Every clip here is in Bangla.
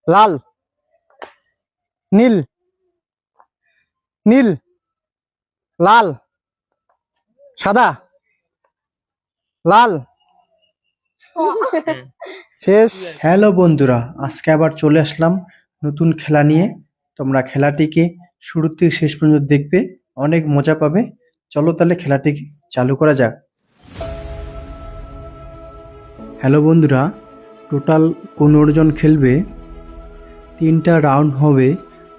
লাল, নীল, নীল, লাল, সাদা, লাল। শেষ। হ্যালো বন্ধুরা, আজকে আবার চলে আসলাম নতুন খেলা নিয়ে। তোমরা খেলাটিকে শুরু থেকে শেষ পর্যন্ত দেখবে, অনেক মজা পাবে। চলো তাহলে খেলাটিকে চালু করা যাক। হ্যালো বন্ধুরা, টোটাল 15 জন খেলবে। 3টা রাউন্ড হবে,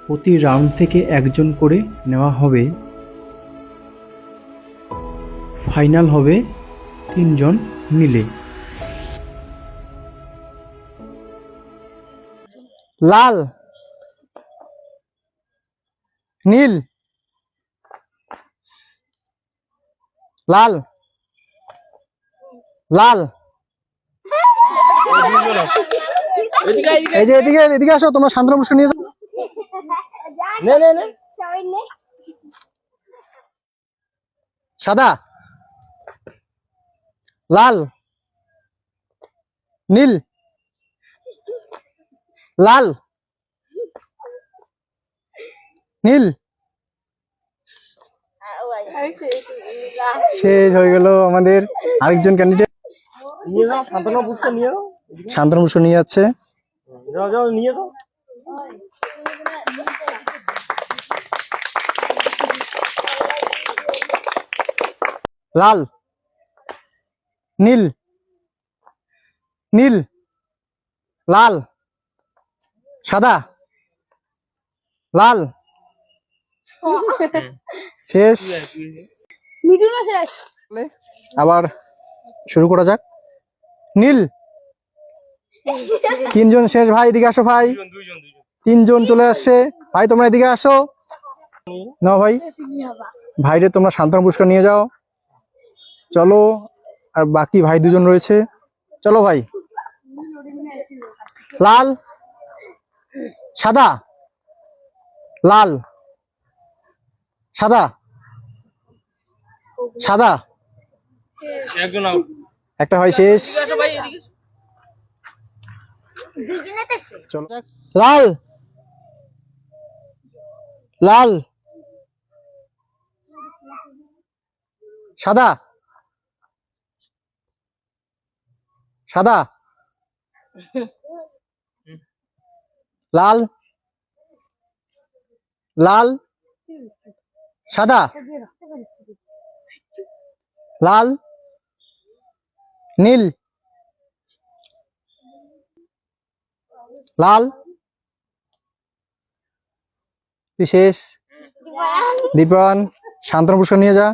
প্রতি রাউন্ড থেকে একজন করে নেওয়া হবে। ফাইনাল হবে 3 জন মিলে। লাল, নীল, লাল, লাল। এই যে এদিকে এদিকে আসো, তোমরা শান্তনু পুরস্কার নিয়ে যাও। সাদা, লাল, নীল, লাল, নীল। শেষ হয়ে গেল আমাদের আরেকজন ক্যান্ডিডেট। শান্তনু পুরস্কার নিয়ে যাচ্ছে। লাল, নীল, নীল, লাল, সাদা, লাল। শেষ। আবার শুরু করা যাক। নীল। 3 জন শেষ। ভাই এদিকে আসো ভাই। 3 জন চলে আসছে। ভাই তোমরা এদিকে আসো। নাও ভাই, ভাইরে তোমরা শান্তনু পুরস্কার নিয়ে যাও। চলো, আর বাকি ভাই 2 জন রয়েছে। চলো ভাই। লাল, সাদা, লাল, সাদা, সাদা। একটা হয় শেষ। চলো। লাল, লাল, সাদা, সাদা, লাল, লাল, সাদা, লাল, নীল, লাল। তুই শেষ। দীপন, শান্তনু পুরস্কার নিয়ে যা।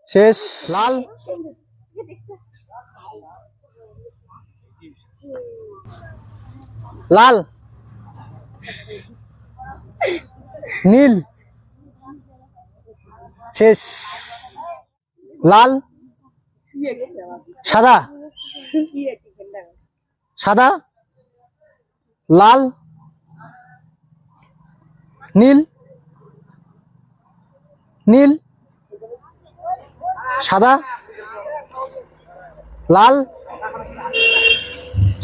শেষ। লাল, লাল, নীল। শেষ। লাল, সাদা, সাদা, লাল, নীল, নীল, সাদা, লাল,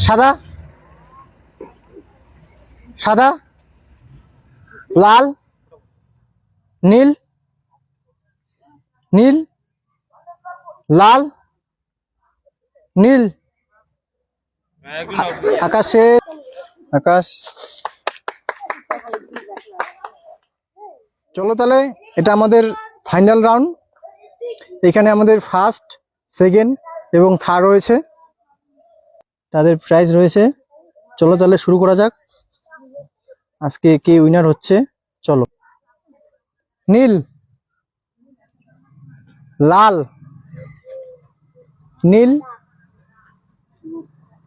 সাদা, সাদা, লাল, নীল, নীল, লাল, নীল। আকাশে আকাশ। চলো তাহলে, এটা আমাদের ফাইনাল রাউন্ড। এখানে আমাদের ফার্স্ট, সেকেন্ড এবং থার্ড রয়েছে, তাদের প্রাইজ রয়েছে। চলো তাহলে শুরু করা যাক। আজকে কে উইনার হচ্ছে, চলো। নীল, লাল, নীল,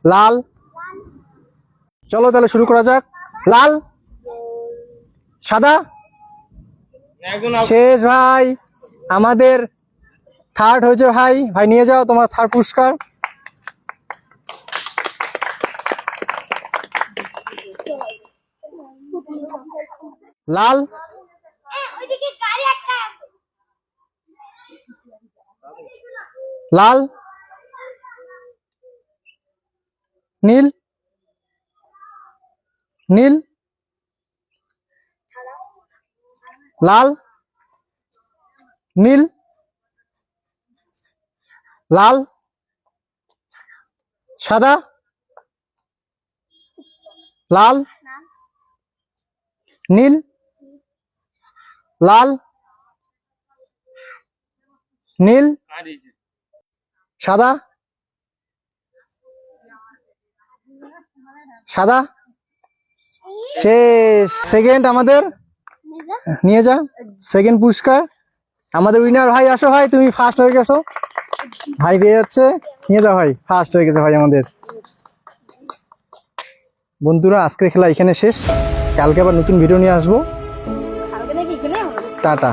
লাল। চলো তাহলে শুরু করা যাক। লাল, সাদা। শেষ ভাই, আমাদের থার্ড হয়েছে ভাই। ভাই নিয়ে যাও তোমার থার্ড পুরস্কার। লাল, লাল, নীল, নীল, লাল, নীল, লাল, সাদা, লাল, নীল, লাল, নীল, সাদা, সাদা। শেষ। সেকেন্ড আমাদের নিয়ে যা, সেকেন্ড পুরস্কার আমাদের উইনার। ভাই আসো ভাই, তুমি ফার্স্ট হয়ে গেছো, ভাই পেয়ে যাচ্ছে, নিয়ে যাও ভাই, ফার্স্ট হয়ে গেছে ভাই আমাদের। বন্ধুরা আজকের খেলা এখানে শেষ, কালকে আবার নতুন ভিডিও নিয়ে আসবো। টাটা।